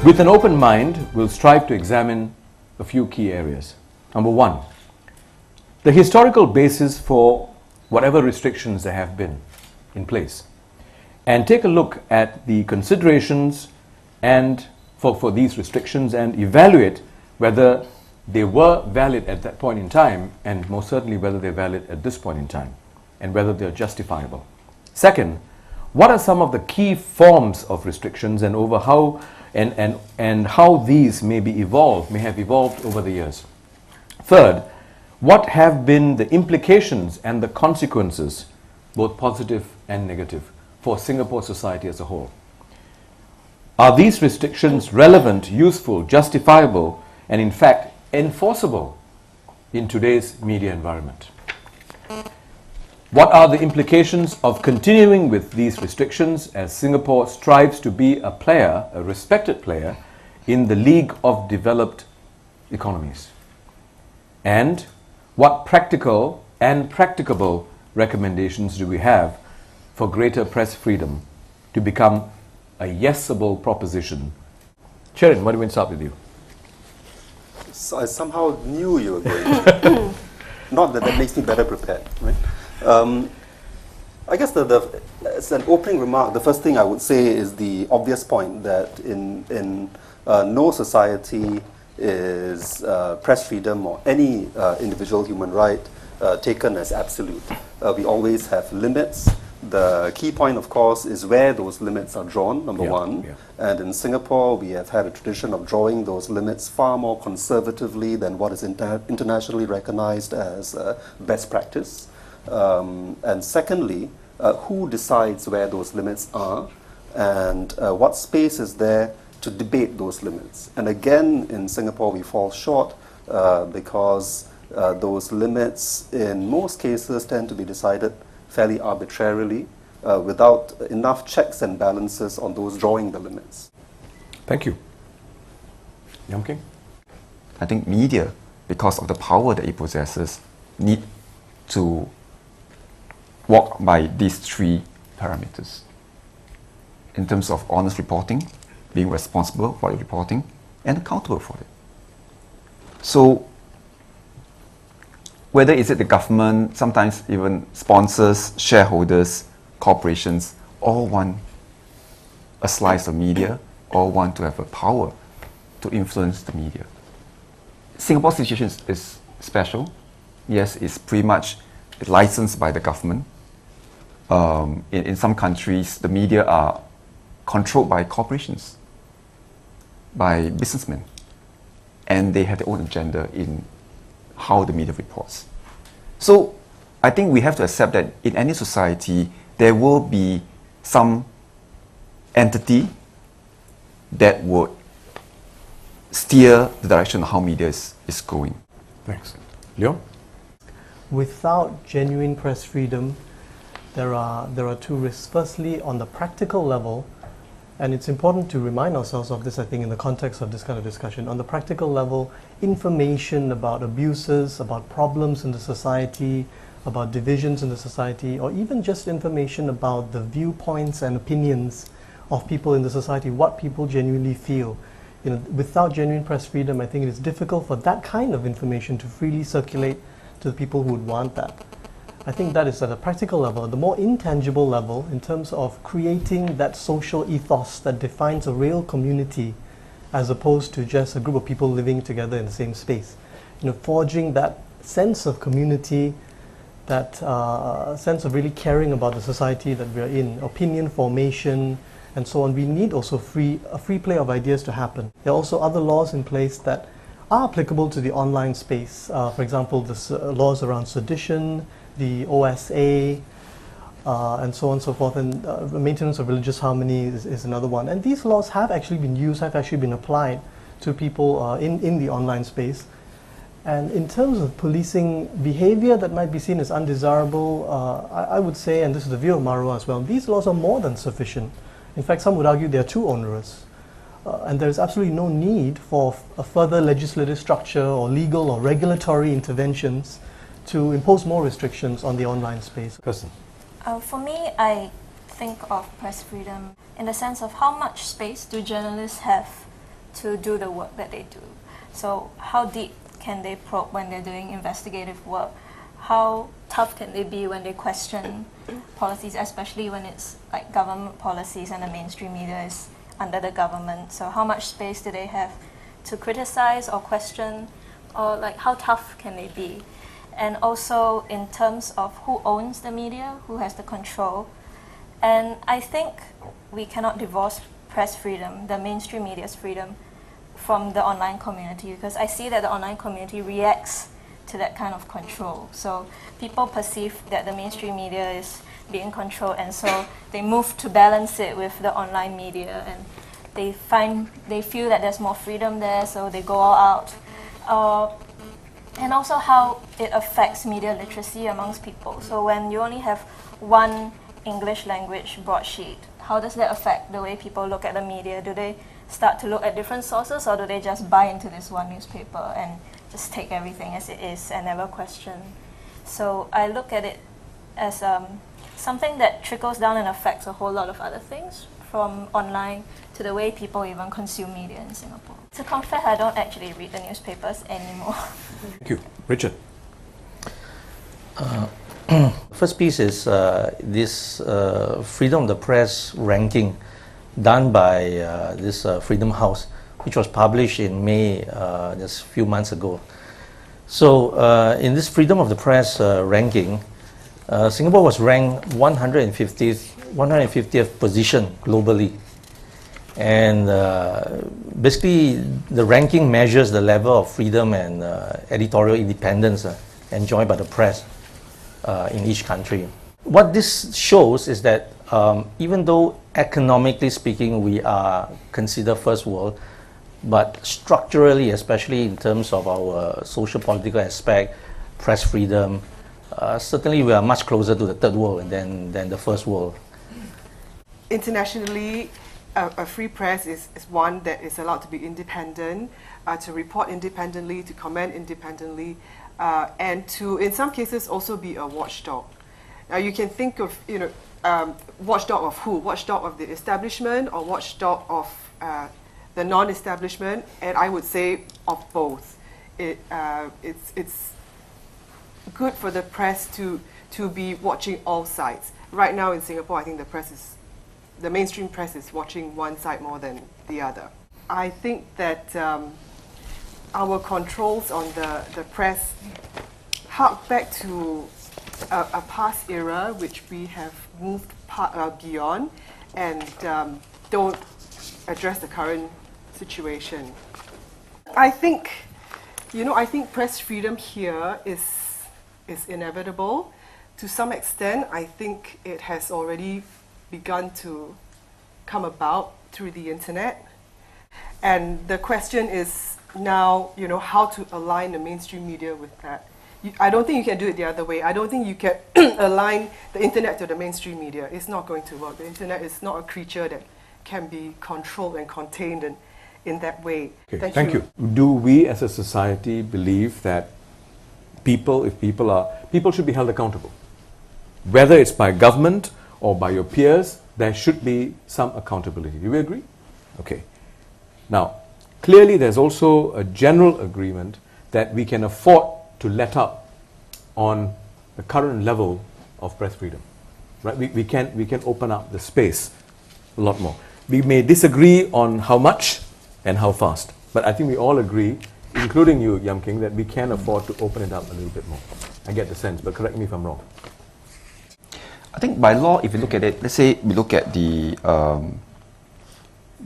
With an open mind, we'll strive to examine a few key areas. Number one, the historical basis for whatever restrictions there have been in place, and take a look at the considerations and for these restrictions and evaluate whether they were valid at that point in time, and most certainly whether they're valid at this point in time, and whether they're justifiable. Second, what are some of the key forms of restrictions and over how and how these may have evolved over the years. Third, what have been the implications and the consequences, both positive and negative, for Singapore society as a whole? Are these restrictions relevant, useful, justifiable, and in fact enforceable in today's media environment? What are the implications of continuing with these restrictions as Singapore strives to be a player, a respected player, in the league of developed economies? And what practical and practicable recommendations do we have for greater press freedom to become a yesable proposition? Sharon, why don't we start with you? So I somehow knew you were going. Not that that makes me better prepared, right? I guess as an opening remark, the first thing I would say is the obvious point that in no society is press freedom or any individual human right taken as absolute. We always have limits. The key point, of course, is where those limits are drawn, number one. Yeah. And in Singapore, we have had a tradition of drawing those limits far more conservatively than what is internationally recognized as best practice. And secondly, who decides where those limits are, and what space is there to debate those limits? And again, in Singapore, we fall short because those limits, in most cases, tend to be decided fairly arbitrarily, without enough checks and balances on those drawing the limits. Thank you. Yam Keng? I think media, because of the power that it possesses, need to walk by these three parameters. In terms of honest reporting, being responsible for the reporting, and accountable for it. So, whether is it the government, sometimes even sponsors, shareholders, corporations, all want a slice of media, all want to have a power to influence the media. Singapore's situation is special. Yes, it's pretty much licensed by the government. In some countries, the media are controlled by corporations, by businessmen, and they have their own agenda in how the media reports. So I think we have to accept that in any society, there will be some entity that would steer the direction of how media is going. Thanks. Leon? Without genuine press freedom, there are two risks. Firstly, on the practical level, and it's important to remind ourselves of this, I think, in the context of this kind of discussion. On the practical level, information about abuses, about problems in the society, about divisions in the society, or even just information about the viewpoints and opinions of people in the society, what people genuinely feel. Without genuine press freedom, I think it is difficult for that kind of information to freely circulate to the people who would want that. I think that is at a practical level. The more intangible level, in terms of creating that social ethos that defines a real community as opposed to just a group of people living together in the same space. Forging that sense of community, that sense of really caring about the society that we are in, opinion formation, and so on. We need also a free play of ideas to happen. There are also other laws in place that are applicable to the online space. For example, the laws around sedition, the OSA, and so on and so forth, and maintenance of religious harmony is another one. And these laws have actually been used, have actually been applied to people in the online space. And in terms of policing behavior that might be seen as undesirable, I would say, and this is the view of Marwa as well, these laws are more than sufficient. In fact, some would argue they are too onerous. And there is absolutely no need for a further legislative structure or legal or regulatory interventions to impose more restrictions on the online space. Kirsten? For me, I think of press freedom in the sense of how much space do journalists have to do the work that they do. So how deep can they probe when they're doing investigative work? How tough can they be when they question policies, especially when it's like government policies and the mainstream media is under the government? So how much space do they have to criticize or question, or like how tough can they be? And also in terms of who owns the media, who has the control. And I think we cannot divorce press freedom, the mainstream media's freedom, from the online community, because I see that the online community reacts to that kind of control. So people perceive that the mainstream media is being controlled, and so they move to balance it with the online media, and they feel that there's more freedom there, so they go all out. And also how it affects media literacy amongst people. So when you only have one English language broadsheet, how does that affect the way people look at the media? Do they start to look at different sources, or do they just buy into this one newspaper and just take everything as it is and never question? So I look at it as something that trickles down and affects a whole lot of other things, from online to the way people even consume media in Singapore. To confess, I don't actually read the newspapers anymore. Thank you. Richard? First piece is this Freedom of the Press ranking done by this Freedom House, which was published in May, just a few months ago. So in this Freedom of the Press ranking, Singapore was ranked 150th position globally. And basically the ranking measures the level of freedom and editorial independence enjoyed by the press in each country. What this shows is that even though economically speaking we are considered first world, but structurally, especially in terms of our social political aspect, press freedom, certainly we are much closer to the third world than the first world. Internationally, a free press is one that is allowed to be independent, to report independently, to comment independently, and to, in some cases, also be a watchdog. Now you can think of, watchdog of who? Watchdog of the establishment, or watchdog of the non-establishment, and I would say of both. It's good for the press to be watching all sides. Right now in Singapore, I think the mainstream press is watching one side more than the other. I think that our controls on the press hark back to a past era which we have moved beyond, and don't address the current situation. I think press freedom here is inevitable. To some extent, I think it has already begun to come about through the internet. And the question is now, how to align the mainstream media with that. I don't think you can do it the other way. I don't think you can align the internet to the mainstream media. It's not going to work. The internet is not a creature that can be controlled and contained in that way. Okay, thank you. Do we as a society believe that people should be held accountable? Whether it's by government or by your peers, there should be some accountability. Do we agree? Okay. Now, clearly there's also a general agreement that we can afford to let up on the current level of press freedom. Right? We can open up the space a lot more. We may disagree on how much and how fast, but I think we all agree, including you, Yam Keng, that we can afford to open it up a little bit more. I get the sense, but correct me if I'm wrong. I think by law, if you look at it, let's say we look at the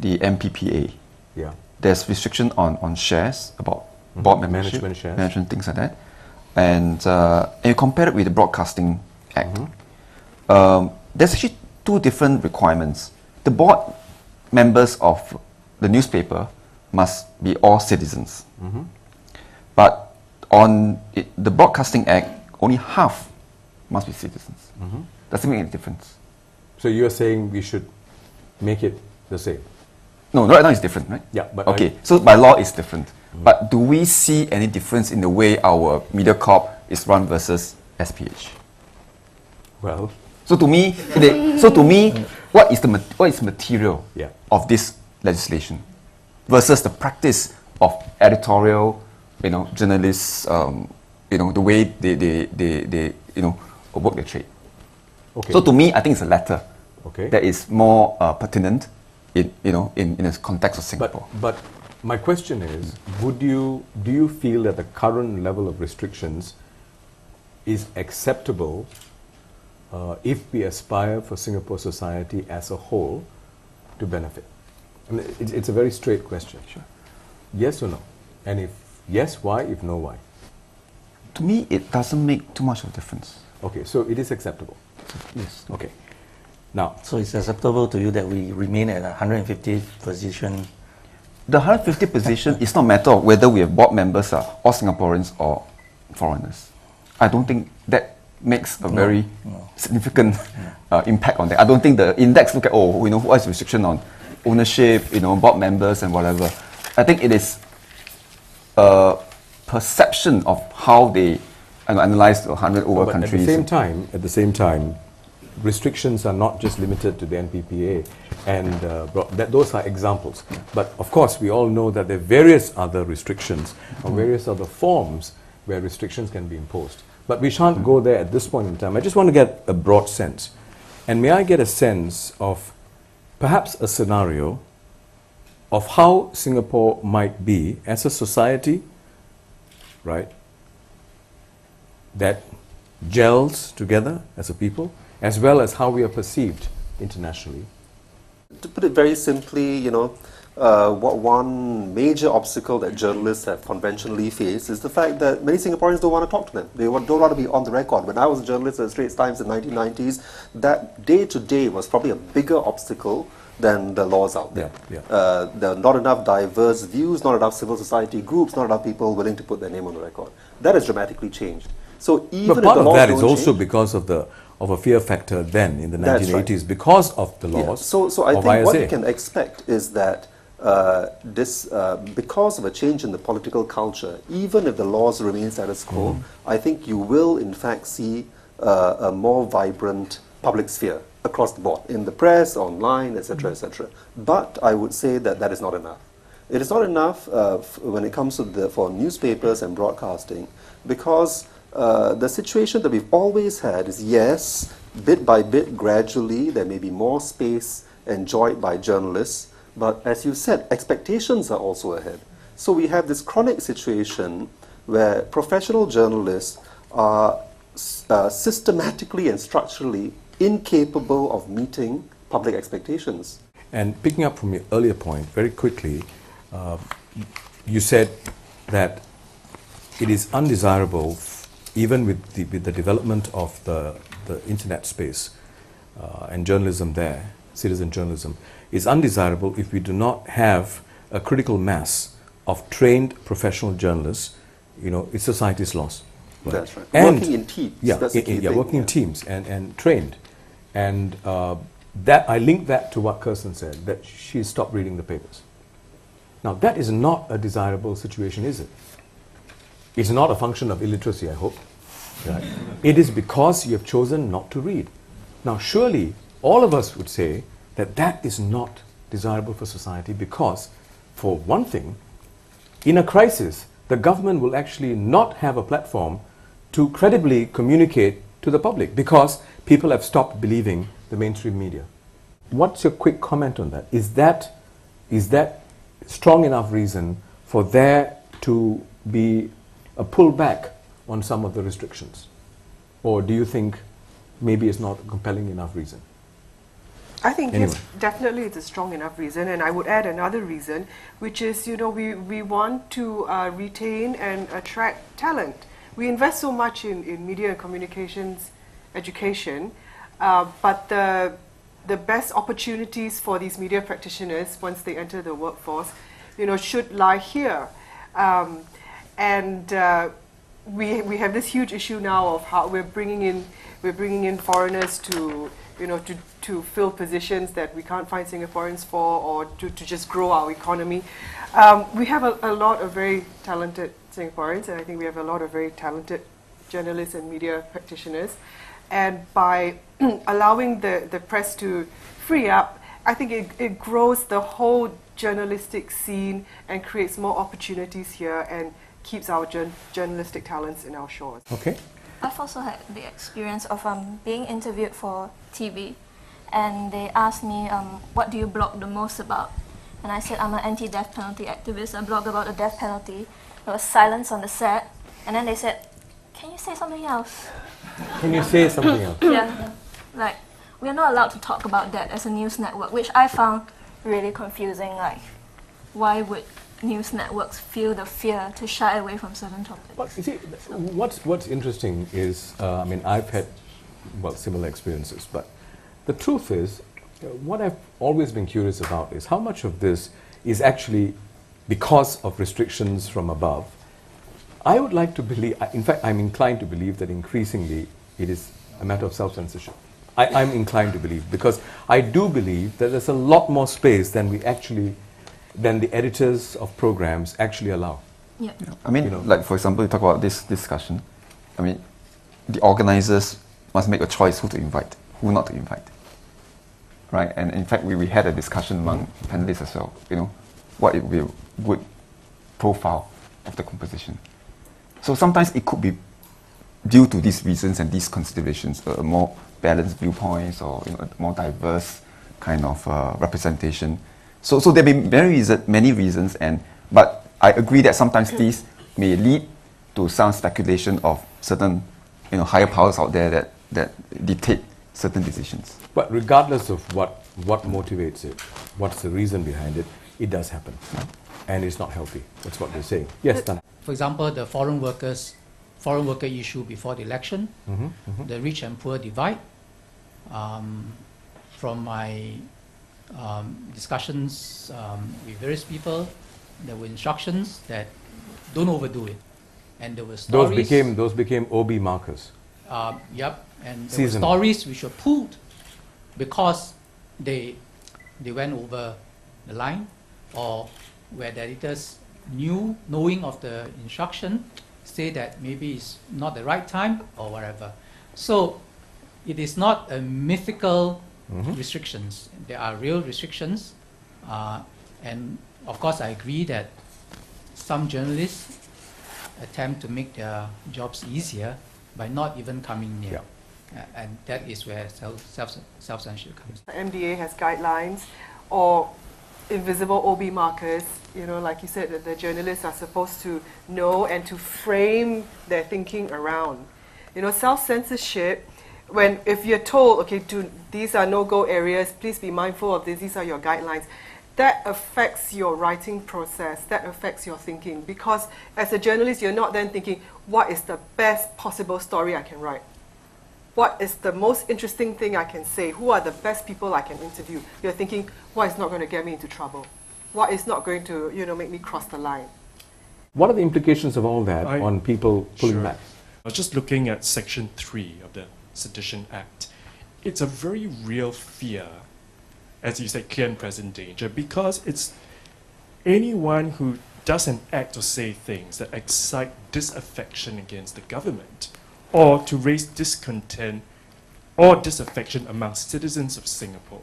MPPA. Yeah. There's restriction on shares, about board membership, management shares, management, things like that. And you compare it with the Broadcasting Act. There's actually two different requirements. The board members of the newspaper must be all citizens. But on the Broadcasting Act, only half must be citizens. Doesn't make any difference. So you're saying we should make it the same? No, right now it's different, right? Yeah, but okay, so by law it's different. But do we see any difference in the way our media corp is run versus SPH? Well, so to me, what is material Yeah. of this legislation? versus the practice of editorial, journalists, the way they work their trade. Okay. So to me, I think it's the latter Okay. that is more pertinent in the context of Singapore. But my question is, do you feel that the current level of restrictions is acceptable if we aspire for Singapore society as a whole to benefit? I mean, it's a very straight question. Sure. Yes or no? And if yes, why? If no, why? To me, it doesn't make too much of a difference. Okay, so it is acceptable. Yes. Okay. Now, So it's acceptable to you that we remain at 150th position. The 150 position is not a matter of whether we have board members are all Singaporeans or foreigners. I don't think that makes a very significant impact on that. I don't think the index look at, what is restriction on ownership, board members and whatever. I think it is a perception of how they analyze the 100 over but countries. at the same time, restrictions are not just limited to the NPPA, and those are examples. But of course, we all know that there are various other restrictions or various other forms where restrictions can be imposed. But we shan't go there at this point in time. I just want to get a broad sense. And may I get a sense of perhaps a scenario of how Singapore might be as a society, right, that gels together as a people, as well as how we are perceived internationally? To put it very simply, what one major obstacle that journalists have conventionally faced is the fact that many Singaporeans don't want to talk to them. They don't want to be on the record. When I was a journalist at Straits Times in the 1990s, that day-to-day was probably a bigger obstacle than the laws out there. There are not enough diverse views, not enough civil society groups, not enough people willing to put their name on the record. That has dramatically changed. So even But part if the of laws that is don't also change, because of a fear factor then in the That's 1980s, right. because of the yeah. laws So I of think what ISA. you can expect is that because of a change in the political culture, even if the laws remain status quo, I think you will in fact see a more vibrant public sphere across the board, in the press, online, etc., etc. But I would say that that is not enough. It is not enough when it comes to for newspapers and broadcasting, because the situation that we've always had is, yes, bit by bit, gradually, there may be more space enjoyed by journalists, but as you said, expectations are also ahead. So we have this chronic situation where professional journalists are systematically and structurally incapable of meeting public expectations. And picking up from your earlier point, very quickly, you said that it is undesirable, even with the development of the internet space and journalism there, citizen journalism, is undesirable if we do not have a critical mass of trained professional journalists. It's society's loss. Right? That's right. And working in teams. Yeah, that's the key thing, working in teams and trained. And that I link that to what Kirsten said, that she stopped reading the papers. Now, that is not a desirable situation, is it? It's not a function of illiteracy, I hope. Right? It is because you have chosen not to read. Now, surely, all of us would say that that is not desirable for society because, for one thing, in a crisis, the government will actually not have a platform to credibly communicate to the public because people have stopped believing the mainstream media. What's your quick comment on that? Is that strong enough reason for there to be a pullback on some of the restrictions? Or do you think maybe it's not a compelling enough reason? I think Anyway. yes, definitely it's a strong enough reason, and I would add another reason, which is we want to retain and attract talent. We invest so much in media and communications education, but the best opportunities for these media practitioners once they enter the workforce, should lie here, and we have this huge issue now of how we're bringing in foreigners to fill positions that we can't find Singaporeans for, or to just grow our economy. We have a lot of very talented Singaporeans, and I think we have a lot of very talented journalists and media practitioners. And by allowing the press to free up, I think it grows the whole journalistic scene and creates more opportunities here and keeps our journalistic talents in our shores. Okay. I've also had the experience of being interviewed for TV, and they asked me, what do you blog the most about? And I said, I'm an anti-death penalty activist. I blog about the death penalty. There was silence on the set, and then they said, can you say something else? Can you say something else? Yeah, like, we're not allowed to talk about that as a news network, which I found really confusing. Like, why would news networks feel the fear to shy away from certain topics? But you see, what's interesting is, I mean, I've had, well, similar experiences, but the truth is, what I've always been curious about is how much of this is actually because of restrictions from above. I would like to believe, in fact, I'm inclined to believe that increasingly it is a matter of self-censorship. I'm inclined to believe, because I do believe that there's a lot more space than the editors of programs actually allow. Yeah. I mean, like for example, you talk about this discussion. I mean, the organizers must make a choice who to invite, who not to invite. Right? And in fact, we had a discussion among panelists as well, what it will be a good profile of the composition. So sometimes it could be due to these reasons and these considerations, a more balanced viewpoints or a more diverse kind of representation. So there may be many reasons, but I agree that sometimes these may lead to some speculation of certain higher powers out there that dictate certain decisions. But regardless of what motivates it, what's the reason behind it, it does happen. And it's not healthy. That's what they're saying. Yes, Tan. For example, the foreign worker issue before the election, the rich and poor divide. From my discussions with various people, there were instructions that don't overdo it, and there were stories. Those became OB markers. Yep, and there were stories which were pulled because they went over the line, or where the editors knowing of the instruction, say that maybe it's not the right time or whatever. So it is not a mythical restrictions. There are real restrictions, and of course I agree that some journalists attempt to make their jobs easier by not even coming near. And that is where self-censorship comes. The MDA has guidelines or invisible OB markers, like you said, that the journalists are supposed to know and to frame their thinking around. Self-censorship, if you're told, okay, these are no-go areas, please be mindful of this, these are your guidelines, that affects your writing process, that affects your thinking. Because as a journalist, you're not then thinking, what is the best possible story I can write? What is the most interesting thing I can say? Who are the best people I can interview? You're thinking, what is not going to get me into trouble? What is not going to, make me cross the line? What are the implications of all that on people pulling back? I was just looking at Section 3 of the Sedition Act. It's a very real fear, as you said, clear and present danger, because it's anyone who doesn't act or say things that excite disaffection against the government, or to raise discontent or disaffection among citizens of Singapore.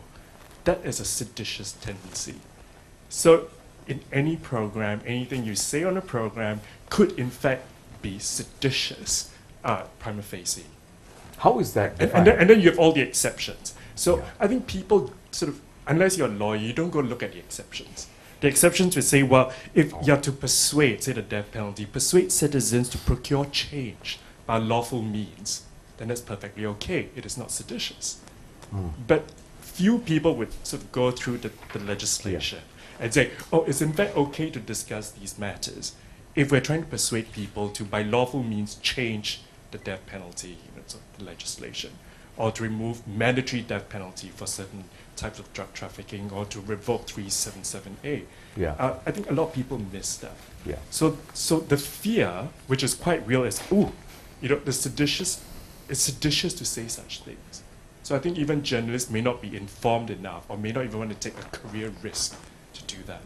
That is a seditious tendency. So in any program, anything you say on a program could in fact be seditious, prima facie. How is that? And then you have all the exceptions. So I think people sort of, unless you're a lawyer, you don't go look at the exceptions. The exceptions would say, well, if you're to persuade, say the death penalty, persuade citizens to procure change by lawful means, then that's perfectly okay. It is not seditious. But few people would sort of go through the legislation and say, oh, it's in fact okay to discuss these matters if we're trying to persuade people to, by lawful means, change the death penalty, so the legislation, or to remove mandatory death penalty for certain types of drug trafficking, or to revoke 377A. I think a lot of people miss that. So the fear, which is quite real, is, it's seditious to say such things. So I think even journalists may not be informed enough, or may not even want to take a career risk to do that.